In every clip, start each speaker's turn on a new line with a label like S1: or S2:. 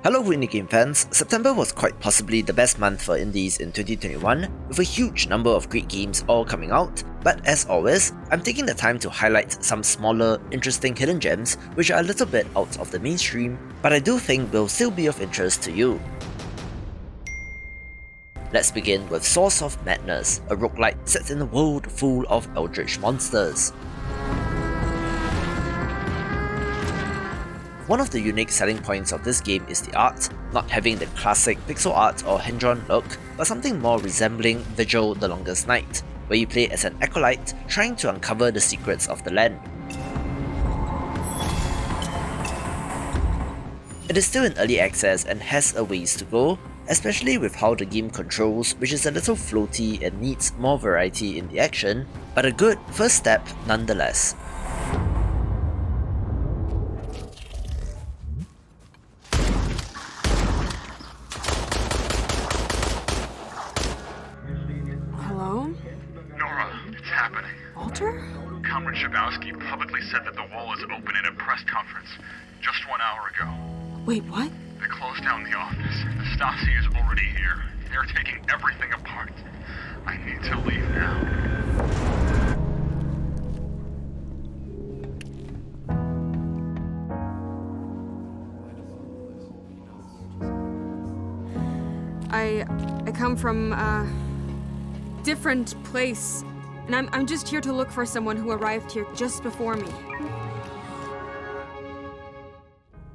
S1: Hello indie game fans, September was quite possibly the best month for indies in 2021, with a huge number of great games all coming out, but as always, I'm taking the time to highlight some smaller, interesting hidden gems which are a little bit out of the mainstream, but I do think will still be of interest to you. Let's begin with Source of Madness, a roguelite set in a world full of eldritch monsters. One of the unique selling points of this game is the art, not having the classic pixel art or hand-drawn look, but something more resembling Vigil the Longest Night, where you play as an acolyte trying to uncover the secrets of the land. It is still in early access and has a ways to go, especially with how the game controls, which is a little floaty and needs more variety in the action, but a good first step nonetheless.
S2: Publicly said that the wall is open in a press conference just 1 hour ago.
S3: Wait, what?
S2: They closed down the office. The Stasi is already here. They're taking everything apart. I need to leave now.
S3: I come from a different place. And I'm just here to look for someone who arrived here just before me.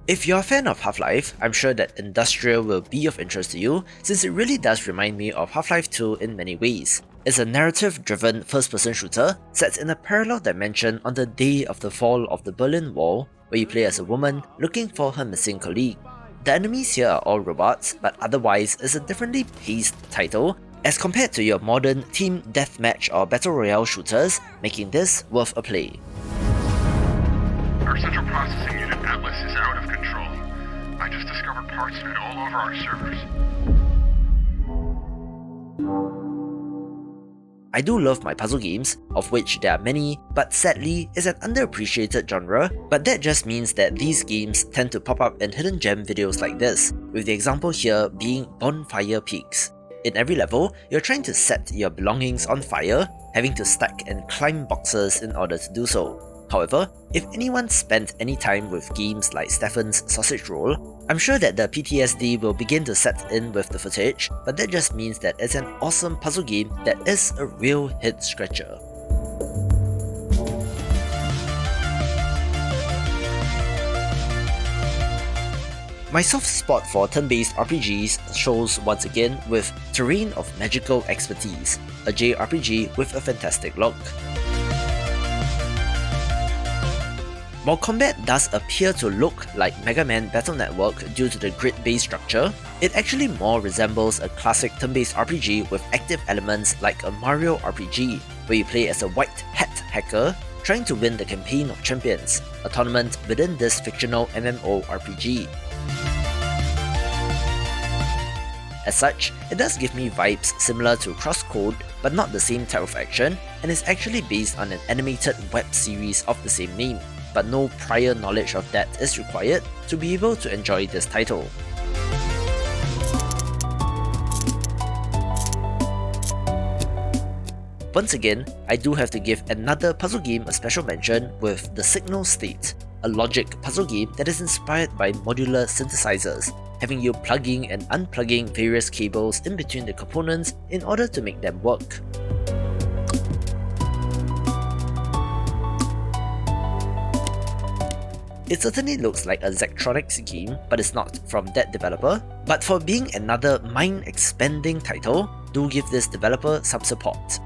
S1: If you're a fan of Half-Life, I'm sure that INDUSTRIA will be of interest to you, since it really does remind me of Half-Life 2 in many ways. It's a narrative-driven first-person shooter set in a parallel dimension on the day of the fall of the Berlin Wall, where you play as a woman looking for her missing colleague. The enemies here are all robots, but otherwise it's a differently paced title as compared to your modern team deathmatch or battle royale shooters, making this worth a play.
S2: Our central processing unit Atlas is out of control. I just discovered parts of it all over our servers.
S1: I do love my puzzle games, of which there are many, but sadly, it's an underappreciated genre, but that just means that these games tend to pop up in hidden gem videos like this, with the example here being Bonfire Peaks. In every level, you're trying to set your belongings on fire, having to stack and climb boxes in order to do so. However, if anyone spent any time with games like Stefan's Sausage Roll, I'm sure that the PTSD will begin to set in with the footage, but that just means that it's an awesome puzzle game that is a real head-scratcher. My soft spot for turn-based RPGs shows once again with Terrain of Magical Expertise, a JRPG with a fantastic look. While combat does appear to look like Mega Man Battle Network due to the grid-based structure, it actually more resembles a classic turn-based RPG with active elements like a Mario RPG, where you play as a white hat hacker trying to win the Campaign of Champions, a tournament within this fictional MMORPG. As such, it does give me vibes similar to Crosscode, but not the same type of action, and is actually based on an animated web series of the same name, but no prior knowledge of that is required to be able to enjoy this title. Once again, I do have to give another puzzle game a special mention with The Signal State, a logic puzzle game that is inspired by modular synthesizers, having you plugging and unplugging various cables in between the components in order to make them work. It certainly looks like a Zachtronics game, but it's not from that developer. But for being another mind-expanding title, do give this developer some support.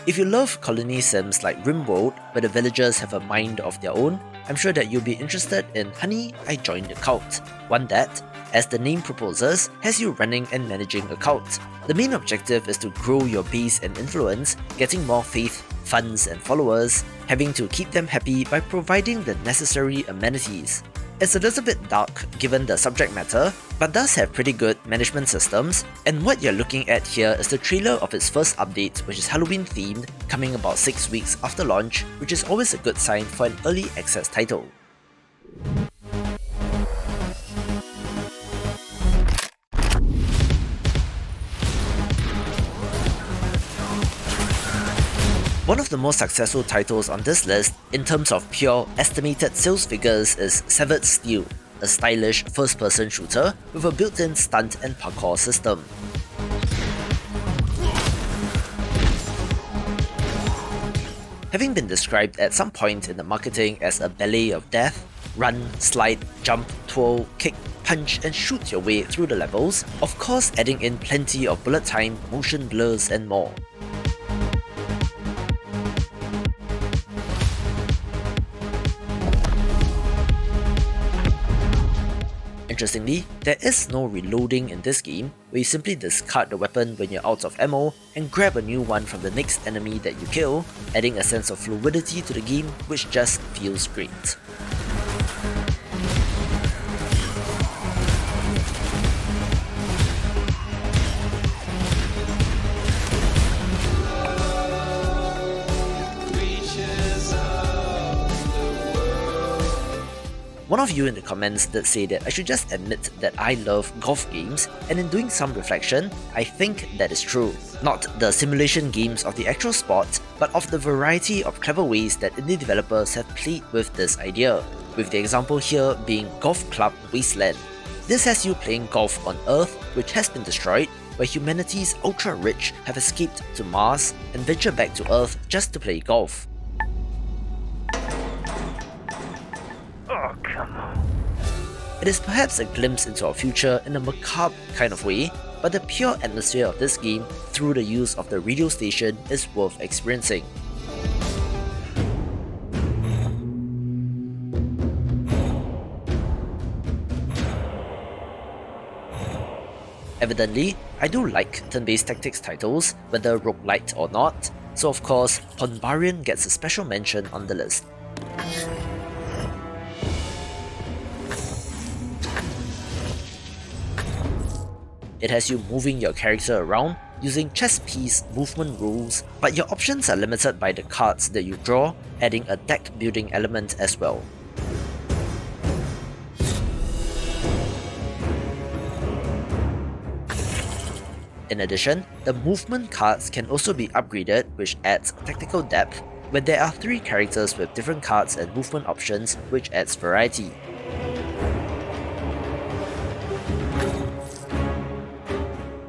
S1: If you love colony sims like RimWorld, where the villagers have a mind of their own, I'm sure that you'll be interested in Honey, I Joined the Cult, one that, as the name proposes, has you running and managing a cult. The main objective is to grow your base and influence, getting more faith, funds and followers, having to keep them happy by providing the necessary amenities. It's a little bit dark given the subject matter, but does have pretty good management systems, and what you're looking at here is the trailer of its first update, which is Halloween themed, coming about 6 weeks after launch, which is always a good sign for an early access title. One of the most successful titles on this list in terms of pure estimated sales figures is Severed Steel, a stylish first-person shooter with a built-in stunt and parkour system. Having been described at some point in the marketing as a ballet of death, run, slide, jump, twirl, kick, punch and shoot your way through the levels, of course adding in plenty of bullet time, motion blurs and more. Interestingly, there is no reloading in this game, where you simply discard the weapon when you're out of ammo and grab a new one from the next enemy that you kill, adding a sense of fluidity to the game which just feels great. One of you in the comments did say that I should just admit that I love golf games, and in doing some reflection, I think that is true. Not the simulation games of the actual sport, but of the variety of clever ways that indie developers have played with this idea, with the example here being Golf Club Wasteland. This has you playing golf on Earth, which has been destroyed, where humanity's ultra-rich have escaped to Mars and venture back to Earth just to play golf.
S2: Oh, come on.
S1: It is perhaps a glimpse into our future in a macabre kind of way, but the pure atmosphere of this game through the use of the radio station is worth experiencing. Evidently, I do like turn-based tactics titles, whether roguelite or not, so of course, Pawnbarian gets a special mention on the list. It has you moving your character around using chess piece movement rules, but your options are limited by the cards that you draw, adding a deck building element as well. In addition, the movement cards can also be upgraded, which adds tactical depth, where there are 3 characters with different cards and movement options, which adds variety.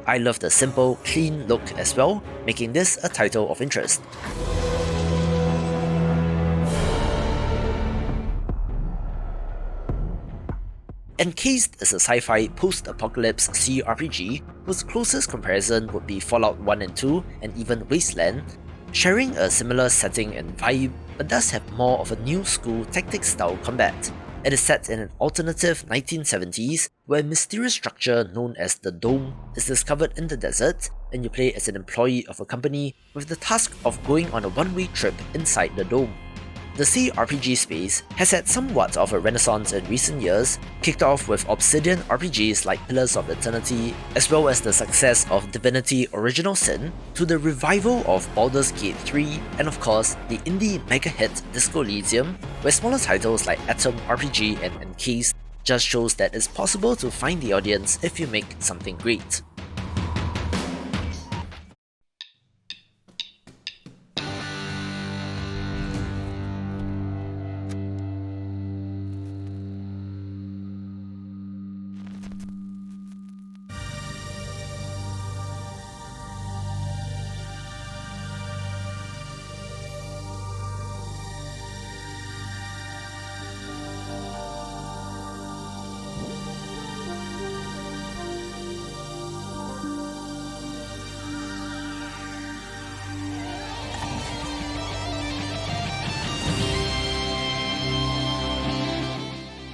S1: I love the simple, clean look as well, making this a title of interest. Encased is a sci-fi post-apocalypse CRPG whose closest comparison would be Fallout 1 and 2 and even Wasteland, sharing a similar setting and vibe, but does have more of a new school tactics-style combat. It is set in an alternative 1970s, where a mysterious structure known as the Dome is discovered in the desert, and you play as an employee of a company with the task of going on a one-way trip inside the Dome. The CRPG space has had somewhat of a renaissance in recent years, kicked off with Obsidian RPGs like Pillars of Eternity, as well as the success of Divinity Original Sin, to the revival of Baldur's Gate 3, and of course, the indie mega hit Disco Elysium, where smaller titles like Atom RPG and Encased just shows that it's possible to find the audience if you make something great.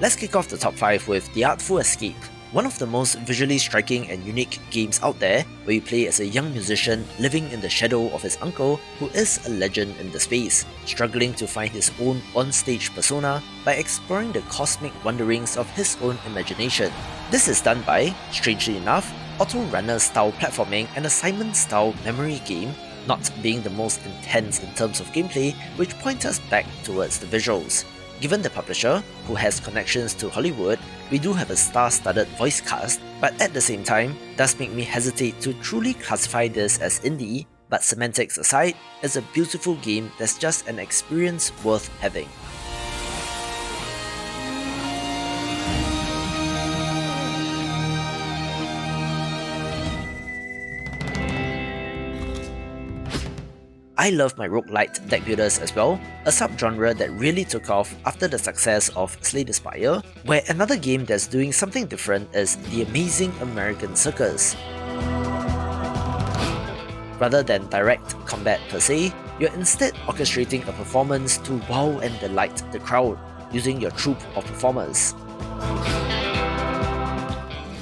S1: Let's kick off the top 5 with The Artful Escape, one of the most visually striking and unique games out there, where you play as a young musician living in the shadow of his uncle, who is a legend in the space, struggling to find his own on-stage persona by exploring the cosmic wanderings of his own imagination. This is done by, strangely enough, auto-runner style platforming and a Simon style memory game, not being the most intense in terms of gameplay, which points us back towards the visuals. Given the publisher, who has connections to Hollywood, we do have a star-studded voice cast, but at the same time, does make me hesitate to truly classify this as indie, but semantics aside, it's a beautiful game that's just an experience worth having. I love my roguelite deck builders as well, a subgenre that really took off after the success of Slay the Spire, where another game that's doing something different is The Amazing American Circus. Rather than direct combat per se, you're instead orchestrating a performance to wow and delight the crowd, using your troupe of performers.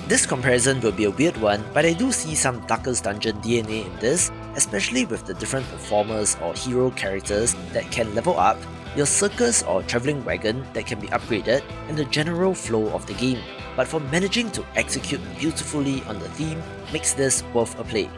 S1: This comparison will be a weird one, but I do see some Darkest Dungeon DNA in this, especially with the different performers or hero characters that can level up, your circus or travelling wagon that can be upgraded, and the general flow of the game. But for managing to execute beautifully on the theme makes this worth a play.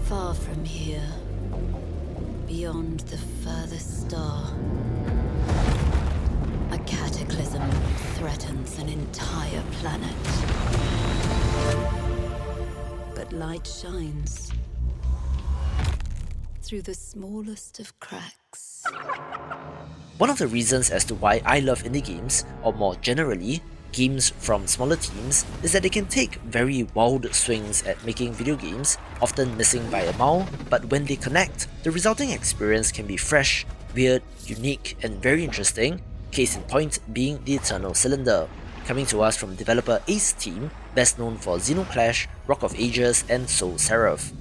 S4: Far from here, beyond the furthest star, a cataclysm threatens an entire planet. But light shines through the smallest of cracks.
S1: One of the reasons as to why I love indie games, or more generally, games from smaller teams, is that they can take very wild swings at making video games, often missing by a mile, but when they connect, the resulting experience can be fresh, weird, unique, and very interesting, case in point being The Eternal Cylinder, coming to us from developer Ace Team, best known for Xenoclash, Rock of Ages, and Soul Seraph.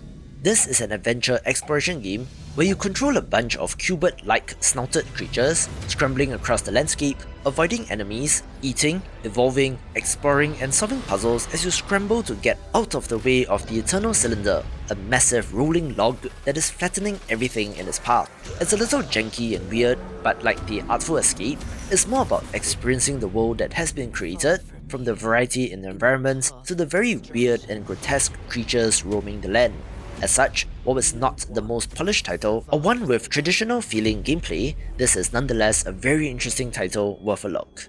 S1: This is an adventure exploration game where you control a bunch of Cubert-like snouted creatures, scrambling across the landscape, avoiding enemies, eating, evolving, exploring, and solving puzzles as you scramble to get out of the way of the Eternal Cylinder, a massive rolling log that is flattening everything in its path. It's a little janky and weird, but like the Artful Escape, it's more about experiencing the world that has been created, from the variety in the environments to the very weird and grotesque creatures roaming the land. As such, while it's not the most polished title, or one with traditional feeling gameplay, this is nonetheless a very interesting title worth a look.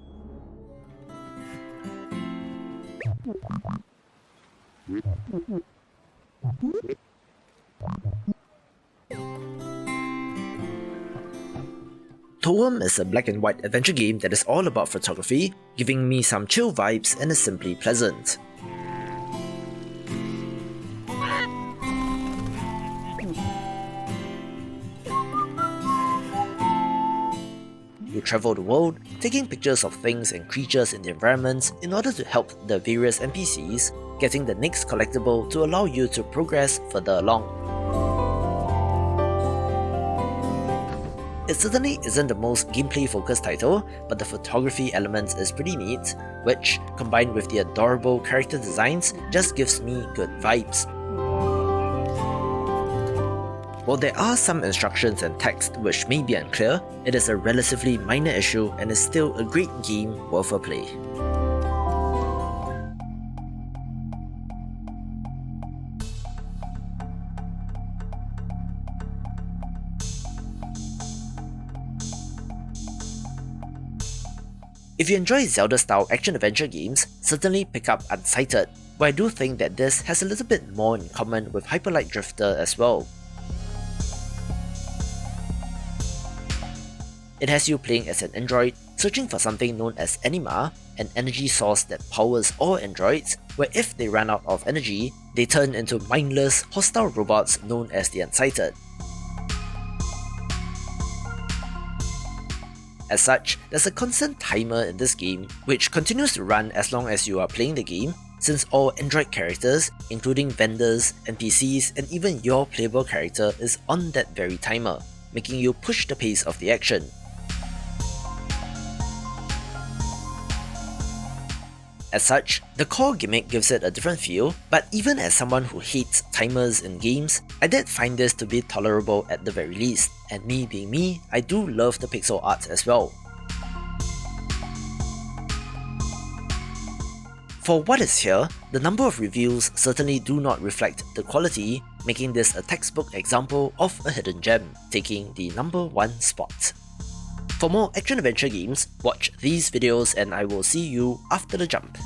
S1: Toem is a black and white adventure game that is all about photography, giving me some chill vibes and is simply pleasant. You travel the world, taking pictures of things and creatures in the environment in order to help the various NPCs, getting the next collectible to allow you to progress further along. It certainly isn't the most gameplay focused title, but the photography element is pretty neat, which, combined with the adorable character designs, just gives me good vibes. While there are some instructions and text which may be unclear, it is a relatively minor issue and is still a great game worth a play. If you enjoy Zelda-style action-adventure games, certainly pick up Unsighted, but I do think that this has a little bit more in common with Hyper Light Drifter as well. It has you playing as an android, searching for something known as Anima, an energy source that powers all androids, where if they run out of energy, they turn into mindless, hostile robots known as the Unsighted. As such, there's a constant timer in this game, which continues to run as long as you are playing the game, since all android characters, including vendors, NPCs, and even your playable character is on that very timer, making you push the pace of the action. As such, the core gimmick gives it a different feel, but even as someone who hates timers in games, I did find this to be tolerable at the very least, and me being me, I do love the pixel art as well. For what is here, the number of reviews certainly do not reflect the quality, making this a textbook example of a hidden gem, taking the number 1 spot. For more action-adventure games, watch these videos and I will see you after the jump.